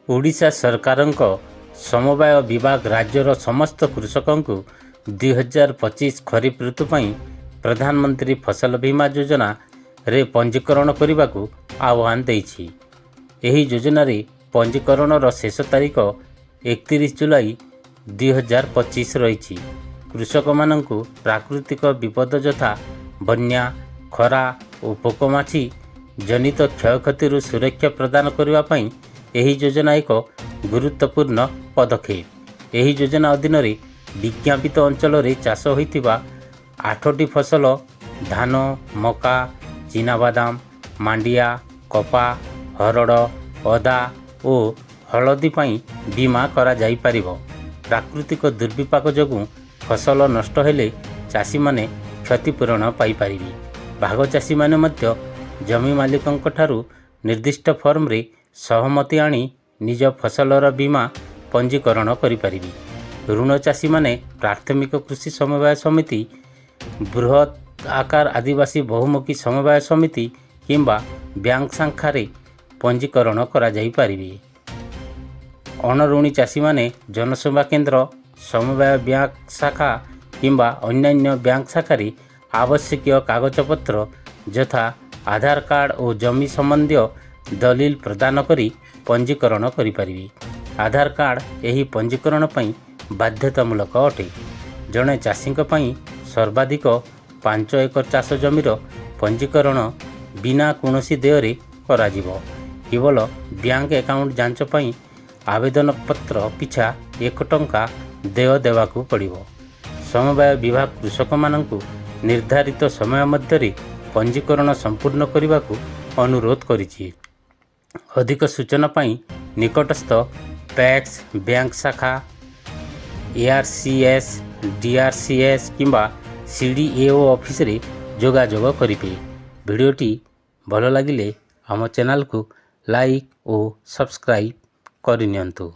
ଓଡ଼ିଶା ସରକାରଙ୍କ ସମବାୟ ବିଭାଗ ରାଜ୍ୟର ସମସ୍ତ କୃଷକଙ୍କୁ 2025 ଖରିଫ ଋତୁ ପାଇଁ ପ୍ରଧାନମନ୍ତ୍ରୀ ଫସଲ ବୀମା ଯୋଜନାରେ ପଞ୍ଜୀକରଣ କରିବାକୁ ଆହ୍ୱାନ ଦେଇଛି। ଏହି ଯୋଜନାରେ ପଞ୍ଜୀକରଣର ଶେଷ ତାରିଖ 31 ଜୁଲାଇ 2025 ରହିଛି। କୃଷକମାନଙ୍କୁ ପ୍ରାକୃତିକ ବିପଦ ଯଥା ବନ୍ୟା, ଖରା ଓ ପୋକମାଛି ଜନିତ କ୍ଷୟକ୍ଷତିରୁ ସୁରକ୍ଷା ପ୍ରଦାନ କରିବା ପାଇଁ ଏହି ଯୋଜନା ଏକ ଗୁରୁତ୍ୱପୂର୍ଣ୍ଣ ପଦକ୍ଷେପ। ଏହି ଯୋଜନା ଅଧୀନରେ ବିଜ୍ଞାପିତ ଅଞ୍ଚଳରେ ଚାଷ ହୋଇଥିବା 8ଟି ଫସଲ ଧାନ, ମକା, ଚିନାବାଦାମ, ମାଣ୍ଡିଆ, କପା, ହରଡ଼, ଅଦା ଓ ହଳଦୀ ପାଇଁ ବୀମା କରାଯାଇପାରିବ। ପ୍ରାକୃତିକ ଦୁର୍ବିପାକ ଯୋଗୁଁ ଫସଲ ନଷ୍ଟ ହେଲେ ଚାଷୀମାନେ କ୍ଷତିପୂରଣ ପାଇପାରିବେ। ଭାଗ ଚାଷୀମାନେ ମଧ୍ୟ ଜମି ମାଲିକଙ୍କଠାରୁ ନିର୍ଦ୍ଦିଷ୍ଟ ଫର୍ମରେ ସହମତି ଆଣି ନିଜ ଫସଲର ବୀମା ପଞ୍ଜୀକରଣ କରିପାରିବେ। ଋଣ ଚାଷୀମାନେ ପ୍ରାଥମିକ କୃଷି ସମବାୟ ସମିତି, ବୃହତ ଆକାର ଆଦିବାସୀ ବହୁମୁଖୀ ସମବାୟ ସମିତି କିମ୍ବା ବ୍ୟାଙ୍କ ଶାଖାରେ ପଞ୍ଜୀକରଣ କରାଯାଇପାରିବେ। ଅଣଋଣୀ ଚାଷୀମାନେ ଜନସେବା କେନ୍ଦ୍ର, ସମବାୟ ବ୍ୟାଙ୍କ ଶାଖା କିମ୍ବା ଅନ୍ୟାନ୍ୟ ବ୍ୟାଙ୍କ ଶାଖାରେ ଆବଶ୍ୟକୀୟ କାଗଜପତ୍ର ଯଥା ଆଧାର କାର୍ଡ଼ ଓ ଜମି ସମ୍ବନ୍ଧୀୟ ଦଲିଲ ପ୍ରଦାନ କରି ପଞ୍ଜୀକରଣ କରିପାରିବେ। ଆଧାର କାର୍ଡ଼ ଏହି ପଞ୍ଜୀକରଣ ପାଇଁ ବାଧ୍ୟତାମୂଳକ ଅଟେ। ଜଣେ ଚାଷୀଙ୍କ ପାଇଁ ସର୍ବାଧିକ 5 ଏକର ଚାଷ ଜମିର ପଞ୍ଜୀକରଣ ବିନା କୌଣସି ଦେୟରେ କରାଯିବ। କେବଳ ବ୍ୟାଙ୍କ ଆକାଉଣ୍ଟ ଯାଞ୍ଚ ପାଇଁ ଆବେଦନପତ୍ର ପିଛା 1 ଟଙ୍କା ଦେୟ ଦେବାକୁ ପଡ଼ିବ। ସମବାୟ ବିଭାଗ କୃଷକମାନଙ୍କୁ ନିର୍ଦ୍ଧାରିତ ସମୟ ମଧ୍ୟରେ ପଞ୍ଜୀକରଣ ସମ୍ପୂର୍ଣ୍ଣ କରିବାକୁ ଅନୁରୋଧ କରିଛି। ଅଧିକ ସୂଚନା ପାଇଁ ନିକଟସ୍ଥ ପ୍ୟାକ୍ସ ବ୍ୟାଙ୍କ ଶାଖା, ARCS, DRCS କିମ୍ବା CDAO ଅଫିସରେ ଯୋଗାଯୋଗ କରିବେ। ଭିଡ଼ିଓଟି ଭଲ ଲାଗିଲେ ଆମ ଚ୍ୟାନେଲକୁ ଲାଇକ୍ ଓ ସବସ୍କ୍ରାଇବ୍ କରିନିଅନ୍ତୁ।